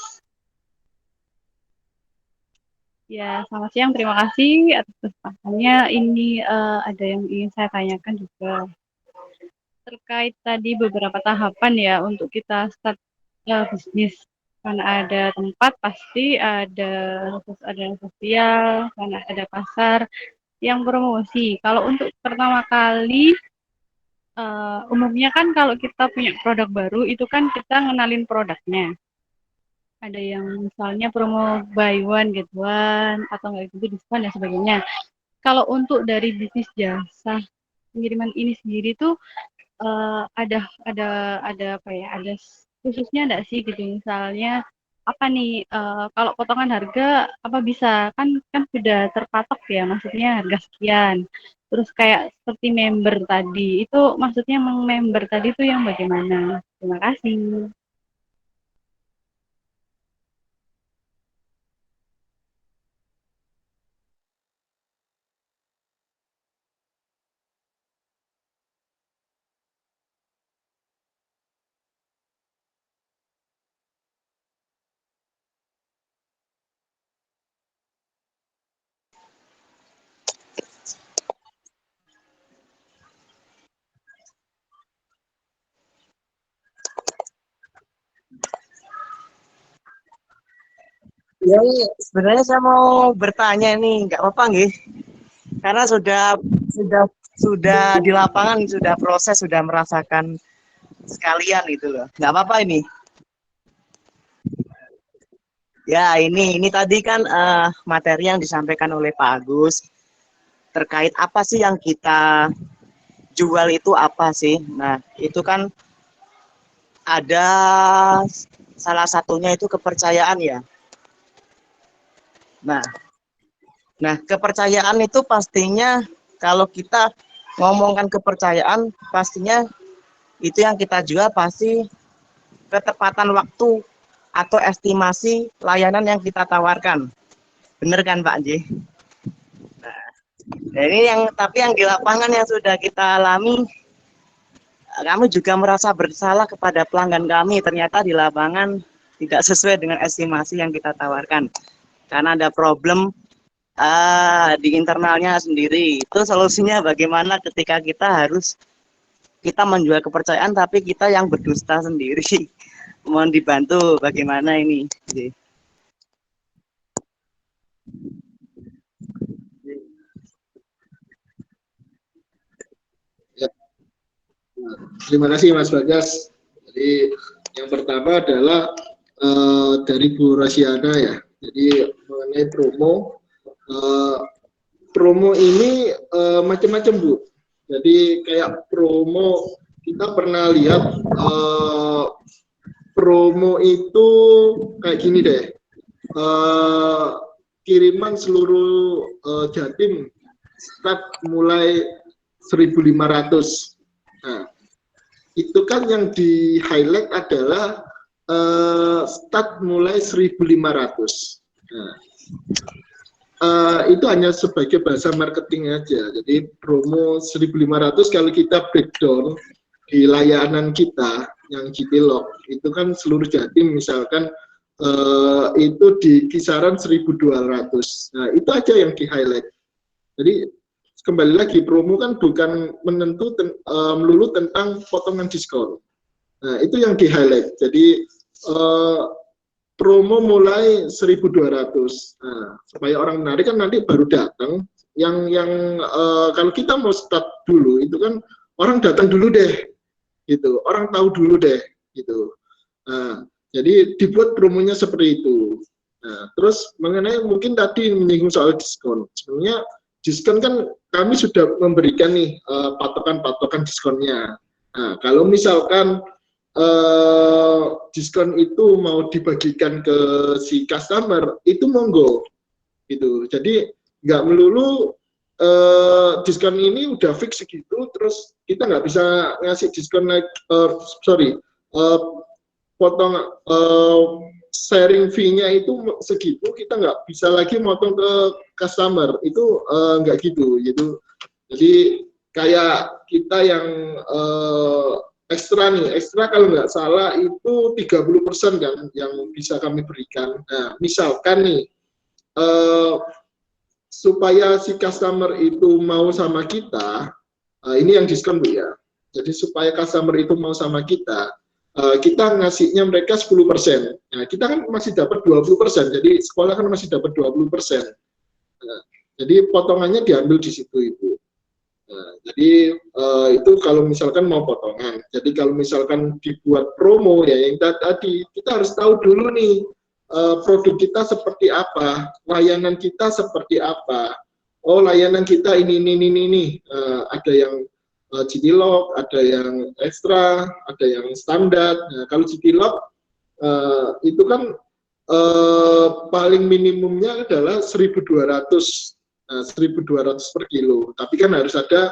Ya, selamat siang. Terima kasih atas kesempatannya. Ini ada yang ingin saya tanyakan juga terkait tadi beberapa tahapan ya untuk kita start bisnis. Karena ada tempat pasti ada, terus ada sosial, karena ada pasar yang promosi. Kalau untuk pertama kali, umumnya kan kalau kita punya produk baru itu kan kita ngenalin produknya. Ada yang misalnya promo buy one get one atau nggak gitu diskon dan sebagainya. Kalau untuk dari bisnis jasa pengiriman ini sendiri tuh ada apa ya? Ada khususnya enggak sih gitu misalnya apa nih kalau potongan harga apa bisa kan kan sudah terpatok ya maksudnya harga sekian. Terus kayak seperti member tadi itu maksudnya member tadi tuh yang bagaimana? Terima kasih. Ya, sebenarnya saya mau bertanya nih, nggak apa-apa nggih? Karena sudah sudah di lapangan, sudah proses, sudah merasakan sekalian gitu loh. Nggak apa-apa ini. Ya, ini tadi kan materi yang disampaikan oleh Pak Agus terkait apa sih yang kita jual itu apa sih? Nah, itu kan ada salah satunya itu kepercayaan ya. Nah, Nah, kepercayaan itu pastinya kalau kita ngomongkan kepercayaan, pastinya itu yang kita jual pasti ketepatan waktu atau estimasi layanan yang kita tawarkan. Bener kan Pak J? Nah, ini yang tapi yang di lapangan yang sudah kita alami kami juga merasa bersalah kepada pelanggan kami. Ternyata di lapangan tidak sesuai dengan estimasi yang kita tawarkan. Karena ada problem di internalnya sendiri. Itu solusinya bagaimana ketika kita menjual kepercayaan tapi kita yang berdusta sendiri. Mohon dibantu bagaimana ini. Terima kasih Mas Bagas. Jadi yang pertama adalah dari Bu Rasiana ya. Jadi mengenai promo ini macam-macam Bu. Jadi kayak promo kita pernah lihat promo itu kayak gini deh. Kiriman seluruh Jatim start mulai 1.500. Nah, itu kan yang di highlight adalah start mulai 1.500. Nah, itu hanya sebagai bahasa marketing aja. Jadi promo 1.500 kalau kita breakdown di layanan kita yang Citilog itu kan seluruh Jatim misalkan itu di kisaran 1.200. Nah, itu aja yang di highlight. Jadi kembali lagi promo kan bukan menentu melulu tentang potongan diskon. Nah, itu yang di highlight. Jadi promo mulai 1.200. Nah, supaya orang menarik kan nanti baru datang. Yang kalau kita mau start dulu itu kan orang datang dulu deh, gitu. Orang tahu dulu deh, gitu. Nah, jadi dibuat promonya seperti itu. Nah, terus mengenai mungkin tadi menyinggung soal diskon. Sebenarnya diskon kan kami sudah memberikan nih patokan-patokan diskonnya. Nah, kalau misalkan diskon itu mau dibagikan ke si customer, itu monggo, gitu. Jadi nggak melulu diskon ini udah fix segitu, terus kita nggak bisa ngasih diskon potong sharing fee-nya itu segitu, kita nggak bisa lagi motong ke customer, itu nggak gitu. Jadi kayak kita yang ekstra kalau nggak salah itu 30% kan yang bisa kami berikan. Nah, misalkan nih supaya si customer itu mau sama kita, ini yang diskon Bu ya. Jadi supaya customer itu mau sama kita, kita ngasihnya mereka 10%. Nah, kita kan masih dapat 20%. Jadi sekolah kan masih dapat 20%. Nah, jadi potongannya diambil di situ Ibu. Nah, jadi itu kalau misalkan mau potongan. Jadi kalau misalkan dibuat promo ya yang tadi kita harus tahu dulu nih produk kita seperti apa, layanan kita seperti apa. Oh, layanan kita ini. Ada yang Citilog, ada yang ekstra, ada yang standar. Nah, kalau Citilog itu kan paling minimumnya adalah 1.200. 1.200 per kilo, tapi kan harus ada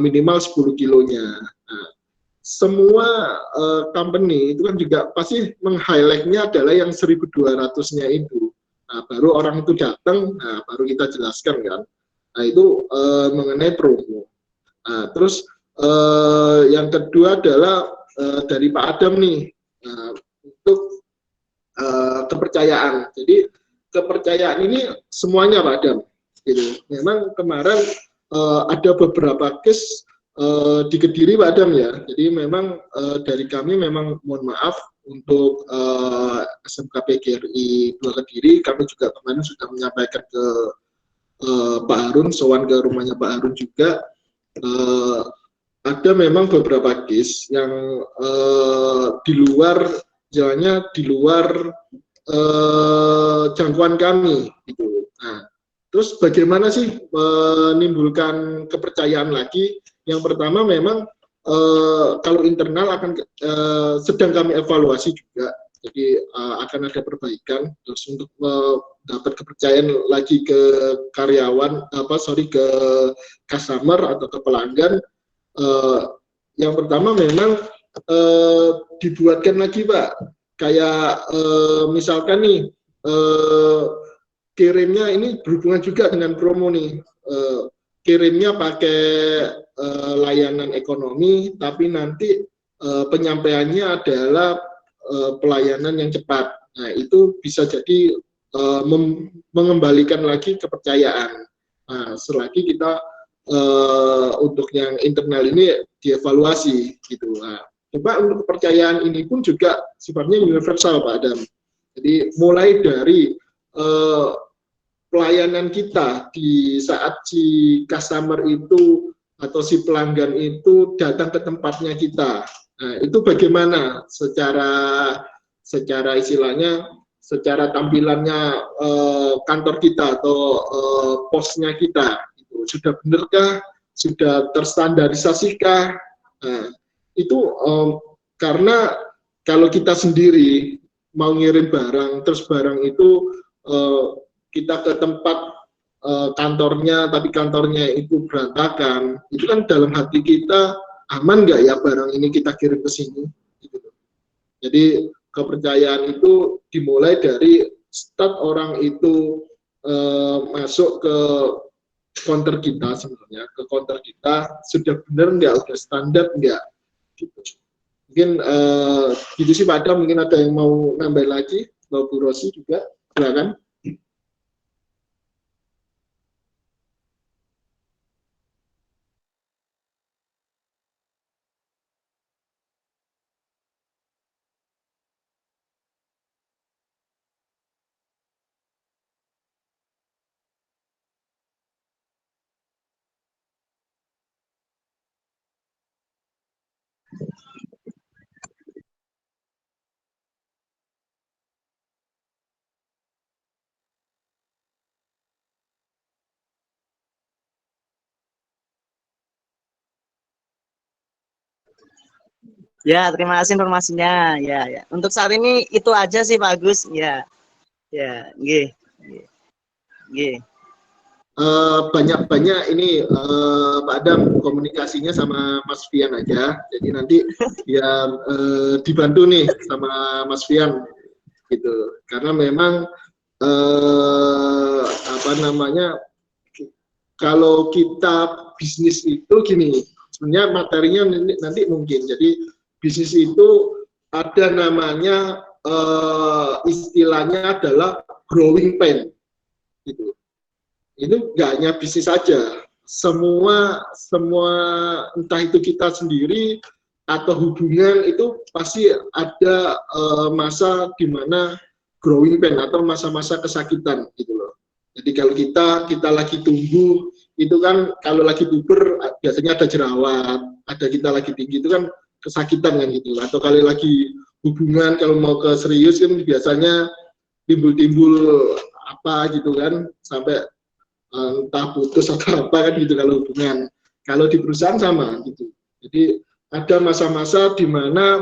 minimal 10 kilonya. Nah, semua company itu kan juga pasti meng-highlight-nya adalah yang 1.200-nya itu. Nah, baru orang itu datang, nah, baru kita jelaskan kan. Nah, itu mengenai promo. Nah, terus yang kedua adalah dari Pak Adam nih, untuk kepercayaan. Jadi kepercayaan ini semuanya Pak Adam. Gitu. Memang kemarin ada beberapa case di Kediri Pak Adam ya. Jadi memang dari kami memang mohon maaf untuk SMK PGRI 2 Kediri, kami juga kemarin sudah menyampaikan ke Pak Harun, sowan ke rumahnya Pak Harun juga. Ada memang beberapa case yang di luar jalannya di luar jangkauan kami gitu. Nah, terus bagaimana sih menimbulkan kepercayaan lagi? Yang pertama memang kalau internal akan sedang kami evaluasi juga, jadi akan ada perbaikan. Terus untuk dapat kepercayaan lagi ke karyawan, ke customer atau ke pelanggan, yang pertama memang dibuatkan lagi Pak, kayak misalkan nih kirimnya ini berhubungan juga dengan promo nih, kirimnya pakai layanan ekonomi, tapi nanti penyampaiannya adalah pelayanan yang cepat. Nah, itu bisa jadi mengembalikan lagi kepercayaan. Nah, selagi kita untuk yang internal ini dievaluasi gitu. Nah, coba untuk kepercayaan ini pun juga sifatnya universal, Pak Adam. Jadi mulai dari pelayanan kita di saat si customer itu atau si pelanggan itu datang ke tempatnya kita. Nah, itu bagaimana secara istilahnya, secara tampilannya kantor kita atau posnya kita. Sudah benarkah? Sudah terstandarisasi-kah? Nah, itu karena kalau kita sendiri mau ngirim barang, terus barang itu kita ke tempat kantornya, tapi kantornya itu berantakan, itu kan dalam hati kita, aman nggak ya barang ini kita kirim ke sini? Gitu. Jadi kepercayaan itu dimulai dari start orang itu masuk ke counter kita sebenarnya, ke counter kita sudah benar nggak, udah standar nggak? Gitu. Mungkin gitu sih Pak Adam, mungkin ada yang mau nambah lagi, Bu Rosi juga, silakan. Ya, terima kasih informasinya. Ya, ya. Untuk saat ini itu aja sih Pak Agus. Ya, ya, nggih, nggih. Banyak-banyak ini Pak Adam komunikasinya sama Mas Fian aja. Jadi nanti ya dibantu nih sama Mas Fian gitu. Karena memang apa namanya, kalau kita bisnis itu gini, sebenarnya materinya nanti mungkin. Jadi bisnis itu ada namanya istilahnya adalah growing pain gitu. Itu nggak hanya bisnis saja, semua entah itu kita sendiri atau hubungan itu pasti ada masa di mana growing pain atau masa-masa kesakitan gitu loh. Jadi kalau kita lagi tumbuh itu kan, kalau lagi puber biasanya ada jerawat, ada kita lagi tinggi itu kan kesakitan kan gitu. Atau kalau lagi hubungan, kalau mau ke serius kan biasanya timbul apa gitu kan, sampai entah putus atau apa kan gitu kalau hubungan. Kalau di perusahaan sama gitu. Jadi ada masa-masa di mana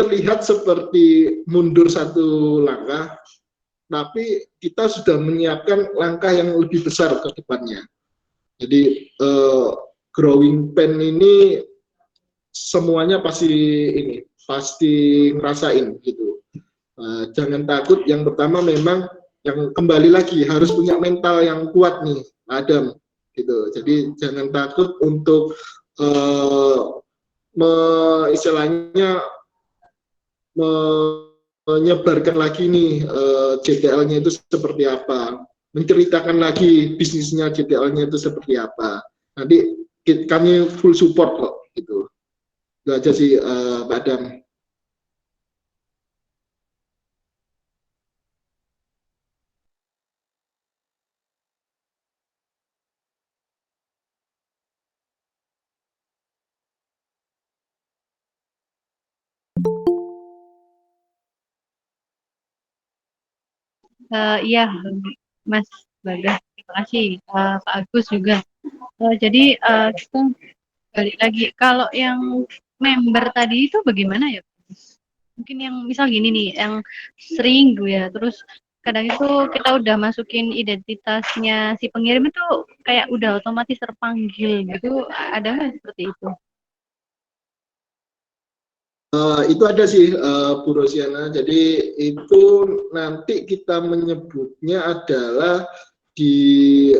terlihat seperti mundur satu langkah, tapi kita sudah menyiapkan langkah yang lebih besar ke depannya. Jadi growing pain ini semuanya pasti ngerasain gitu. Jangan takut. Yang pertama memang yang kembali lagi harus punya mental yang kuat nih, Adam gitu. Jadi jangan takut untuk istilahnya menyebarkan lagi nih JTL-nya itu seperti apa, menceritakan lagi bisnisnya JTL-nya itu seperti apa. Nanti kami full support kok gitu. Itu aja sih Pak Adam. Iya, Mas Bagas, terima kasih. Pak Agus juga. Jadi kita balik lagi. Kalau yang member tadi itu bagaimana ya? Mungkin yang misal gini nih, yang sering gue ya, terus kadang itu kita udah masukin identitasnya si pengirim itu kayak udah otomatis terpanggil gitu. Ada nggak seperti itu? Itu ada sih Bu Rosiana. Jadi itu nanti kita menyebutnya adalah di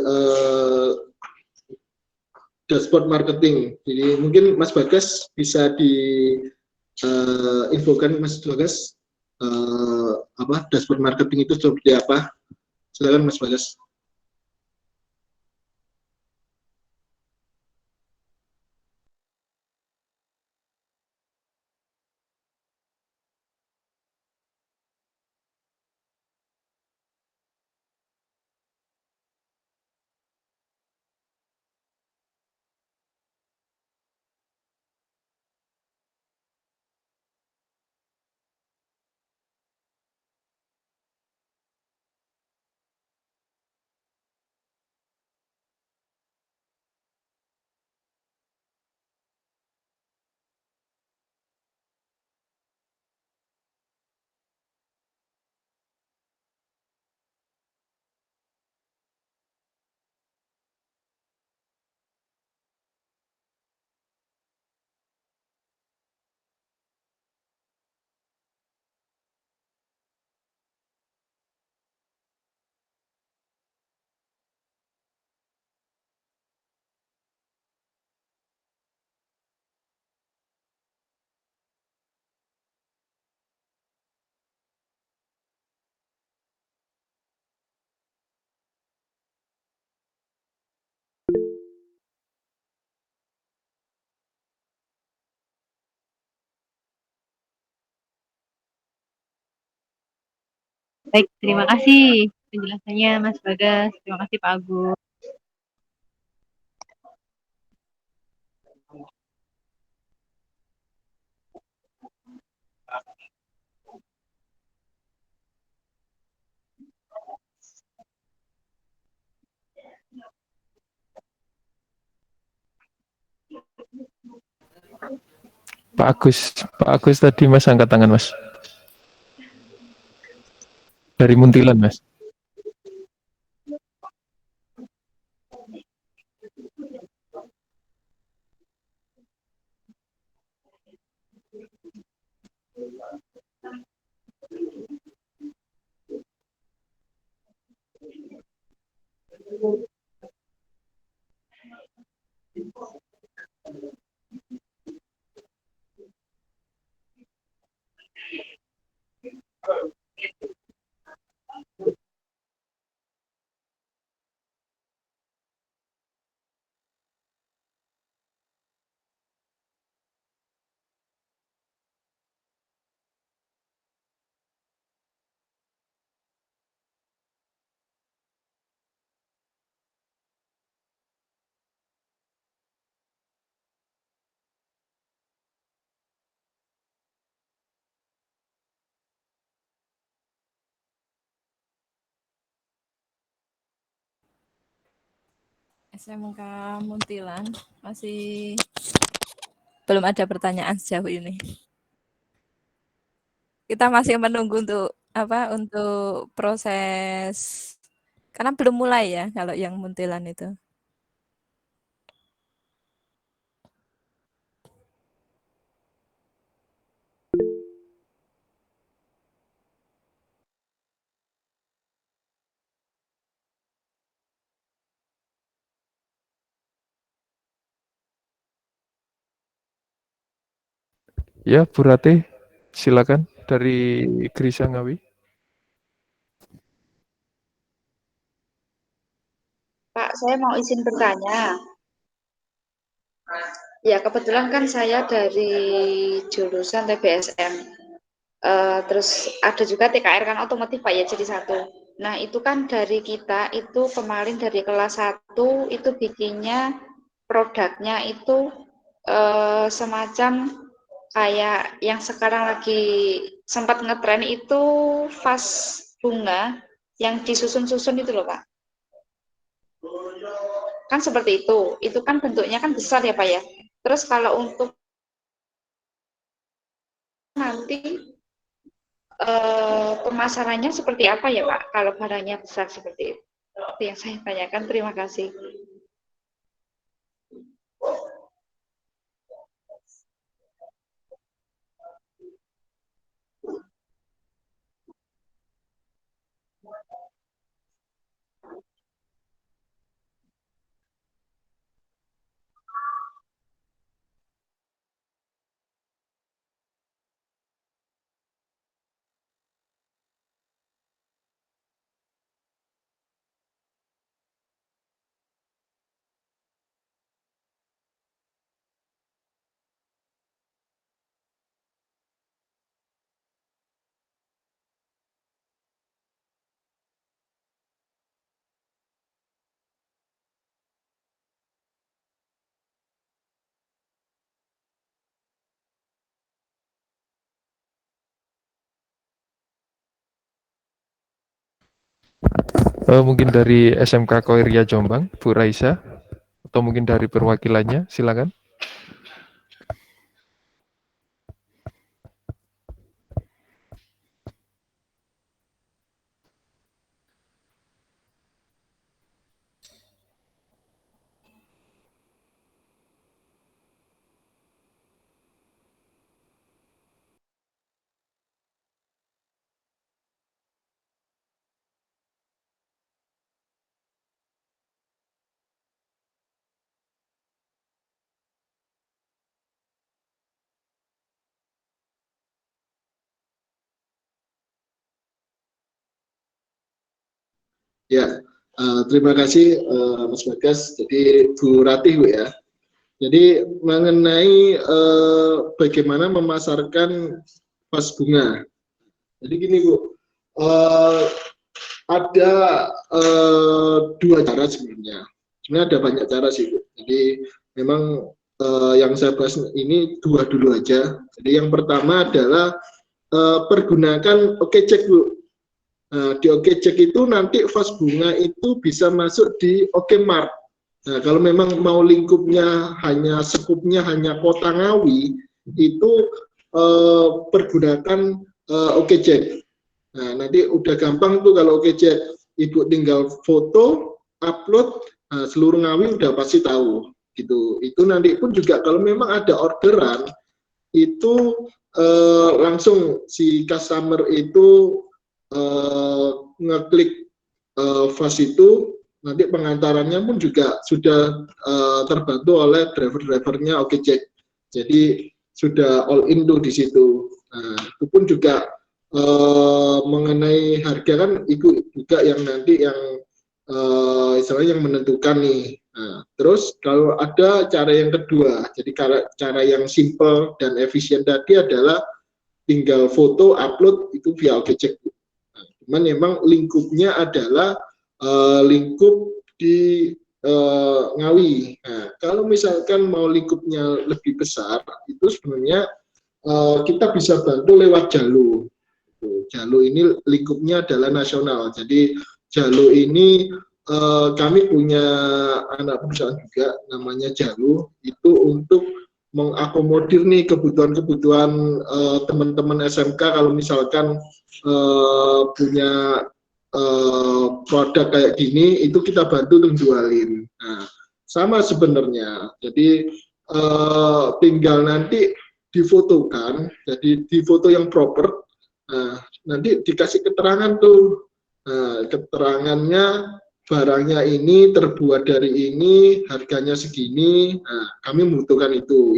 dashboard marketing. Jadi mungkin Mas Bagas bisa infokan Mas Bagas apa dashboard marketing itu seperti apa? Silakan Mas Bagas. Baik, terima kasih penjelasannya Mas Bagas. Terima kasih Pak Agus. Pak Agus tadi Mas angkat tangan Mas. Dari Muntilan Mas. SMK Muntilan masih belum ada pertanyaan sejauh ini. Kita masih menunggu untuk untuk proses karena belum mulai ya kalau yang Muntilan itu. Ya, Bu Rate, silakan dari Grisa Ngawi. Pak, saya mau izin bertanya. Ya, kebetulan kan saya dari jurusan TBSM. Terus ada juga TKR kan otomotif Pak ya, jadi satu. Nah, itu kan dari kita itu kemarin dari kelas 1 itu bikinnya produknya itu semacam kayak yang sekarang lagi sempat ngetren itu vas bunga yang disusun-susun itu loh Pak. Kan seperti itu kan bentuknya kan besar ya Pak ya. Terus kalau untuk nanti pemasarannya seperti apa ya Pak kalau barangnya besar seperti itu? Itu yang saya tanyakan, terima kasih. Mungkin dari SMK Koiria Jombang, Bu Raisa, atau mungkin dari perwakilannya, silakan. Ya, terima kasih Mas Bagas. Jadi Bu Ratih, Bu ya. Jadi mengenai bagaimana memasarkan vas bunga. Jadi gini Bu, ada dua cara sebenarnya. Sebenarnya ada banyak cara sih Bu. Jadi memang yang saya bahas ini dua dulu aja. Jadi yang pertama adalah pergunakan OkCek Bu. Nah, di OkCek itu nanti vas bunga itu bisa masuk di OkMart. Nah, kalau memang mau lingkupnya hanya skupnya hanya Kota Ngawi, itu pergunakan OkCek. Nah, nanti udah gampang tuh kalau OkCek, Ibu tinggal foto, upload, seluruh Ngawi udah pasti tahu. Gitu. Itu nanti pun juga kalau memang ada orderan, itu langsung si customer itu ngeklik vas itu, nanti pengantarannya pun juga sudah terbantu oleh driver-drivernya OkCek. Jadi sudah all in tuh di situ. Nah, itu pun juga mengenai harga kan itu juga yang nanti yang istilahnya yang menentukan nih. Nah, terus kalau ada cara yang kedua, jadi cara yang simple dan efisien tadi adalah tinggal foto, upload itu via OkCek. Cuman memang lingkupnya adalah lingkup di Ngawi. Nah, kalau misalkan mau lingkupnya lebih besar, itu sebenarnya kita bisa bantu lewat Jalu. Jalu ini lingkupnya adalah nasional. Jadi Jalu ini kami punya anak perusahaan juga namanya Jalu, itu untuk mengakomodir nih kebutuhan-kebutuhan teman-teman SMK kalau misalkan punya produk kayak gini, itu kita bantu untuk jualin. Nah, sama sebenarnya. Jadi tinggal nanti difotokan, jadi difoto yang proper. Nah, nanti dikasih keterangan tuh. Nah, keterangannya barangnya ini terbuat dari ini, harganya segini. Nah, kami membutuhkan itu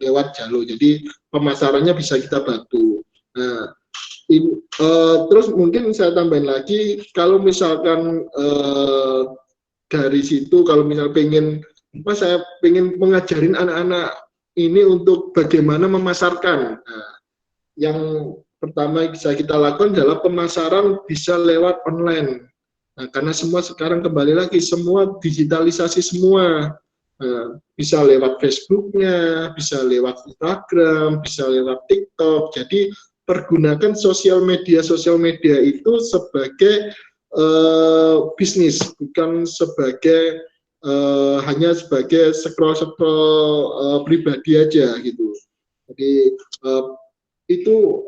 lewat Jalu. Jadi pemasarannya bisa kita bantu. Nah, terus mungkin saya tambahin lagi, kalau misalkan dari situ, kalau misal saya pengen mengajarin anak-anak ini untuk bagaimana memasarkan. Nah, yang pertama bisa kita lakukan adalah pemasaran bisa lewat online. Nah, karena semua sekarang kembali lagi semua digitalisasi semua, bisa lewat Facebooknya, bisa lewat Instagram, bisa lewat TikTok. Jadi pergunakan sosial media itu sebagai bisnis, bukan sebagai hanya sebagai scroll pribadi aja gitu. Jadi itu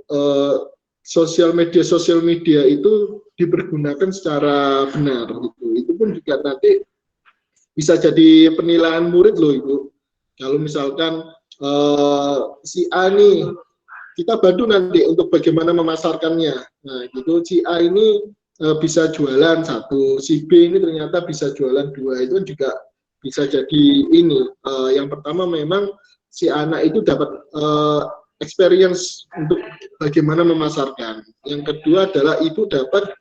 sosial media itu dipergunakan secara benar gitu. Itu pun juga nanti bisa jadi penilaian murid loh Ibu. Kalau misalkan si A nih kita bantu nanti untuk bagaimana memasarkannya. Nah, gitu si A ini bisa jualan 1, si B ini ternyata bisa jualan 2. Itu juga bisa jadi ini. Yang pertama memang si anak itu dapat experience untuk bagaimana memasarkan. Yang kedua adalah ibu dapat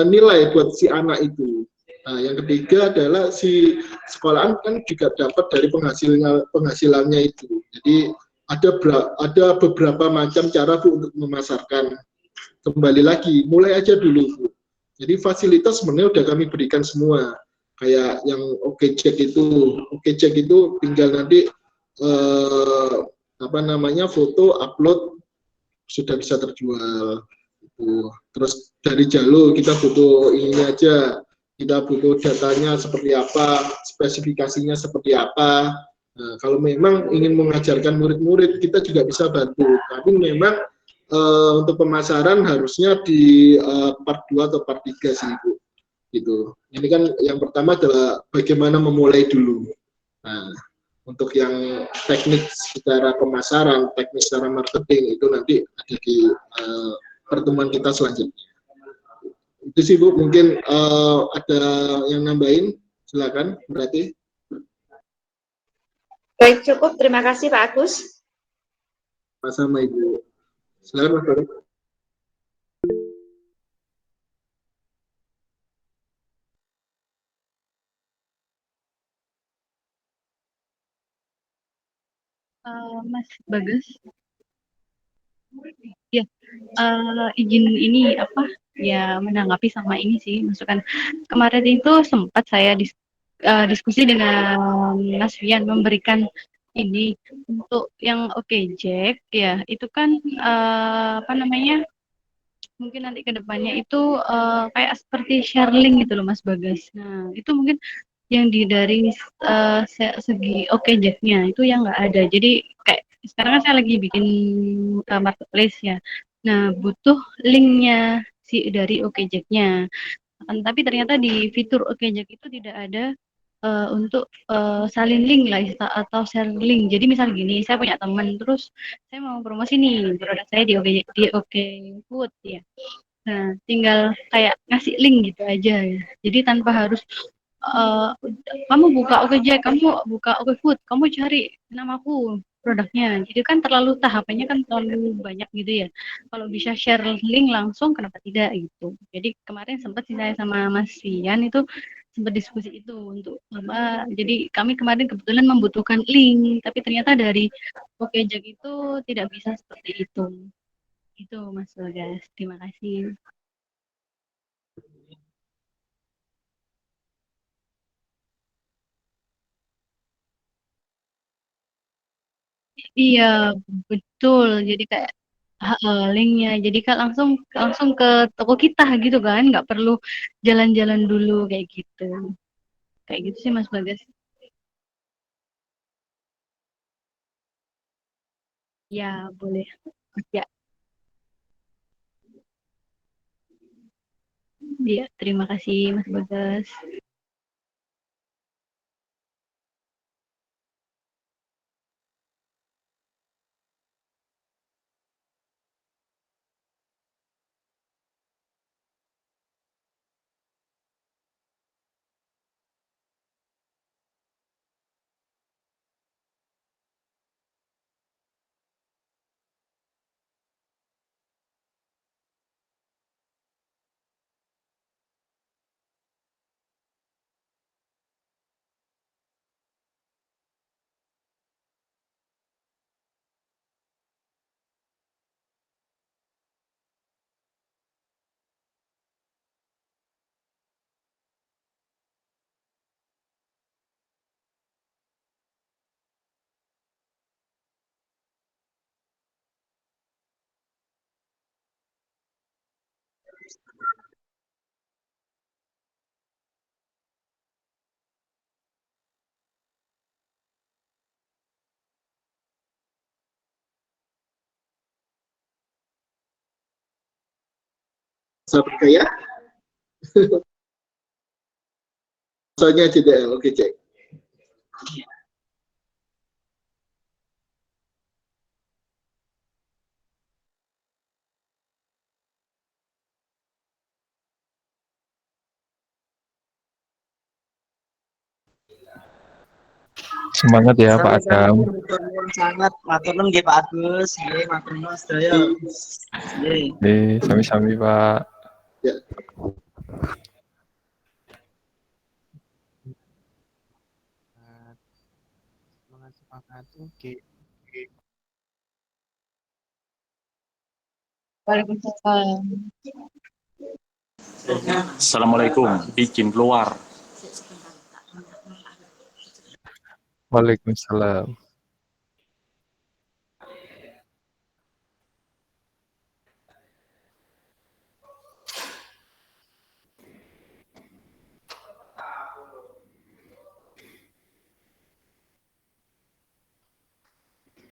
nilai buat si anak itu. Nah, yang ketiga adalah si sekolahan kan juga dapat dari penghasilannya itu. Jadi ada beberapa macam cara Bu untuk memasarkan. Kembali lagi, mulai aja dulu Bu. Jadi fasilitas sebenarnya udah kami berikan semua. Kayak yang OkCek itu tinggal nanti foto, upload sudah bisa terjual. Terus dari Jalo kita butuh ini aja, kita butuh datanya seperti apa, spesifikasinya seperti apa. Nah, kalau memang ingin mengajarkan murid-murid, kita juga bisa bantu. Tapi memang untuk pemasaran harusnya di part 2 atau part 3 sih, Bu. Gitu. Ini kan yang pertama adalah bagaimana memulai dulu. Nah, untuk yang teknik secara pemasaran, teknik secara marketing itu nanti ada di pertemuan kita selanjutnya. Itu sih Bu, mungkin ada yang nambahin, silakan berarti. Baik, cukup. Terima kasih Pak Agus. Sama Ibu. Silakan Mas Baru. Mas Bagas, ya izin ini apa ya menanggapi sama ini sih masukan kemarin itu sempat saya diskusi dengan Mas Fian memberikan ini untuk yang Oke Jack ya itu kan apa namanya mungkin nanti ke depannya itu kayak seperti share link gitu loh Mas Bagas. Nah itu mungkin yang dari segi Oke Jack-nya itu yang nggak ada. Jadi kayak sekarang kan saya lagi bikin marketplace ya. Nah butuh linknya si dari Oke Jack-nya. Tapi ternyata di fitur Oke Jack itu tidak ada untuk salin link lah atau share link. Jadi misal gini, saya punya teman terus saya mau promosi nih produk saya di Oke Food ya. Nah, tinggal kayak ngasih link gitu aja ya. Jadi tanpa harus eh, kamu buka Oke Jack, kamu buka Oke Food, kamu cari namaku produknya. Jadi kan terlalu tahapannya kan terlalu banyak gitu ya. Kalau bisa share link langsung, kenapa tidak gitu. Jadi kemarin sempat sih saya sama Mas Fian itu sempat diskusi itu untuk apa. Jadi kami kemarin kebetulan membutuhkan link, tapi ternyata dari Oke Jack itu tidak bisa seperti itu. Itu Mas Bagas. Terima kasih. Iya, betul. Jadi kayak linknya. Jadi kan langsung langsung ke toko kita gitu kan, nggak perlu jalan-jalan dulu kayak gitu. Kayak gitu sih Mas Bagas. Ya, boleh. Ya, ya, terima kasih Mas Bagas. Sampai ya. Soalnya JDL, Oke Jack. Semangat ya Pak Adam. Sangat matur nuwun nggih Pak Agus, nggih matur nuwun sedaya. Nggih. Sami-sami Pak. Ya. Waalaikumsalam. Assalamualaikum. Izin keluar. Waalaikumsalam.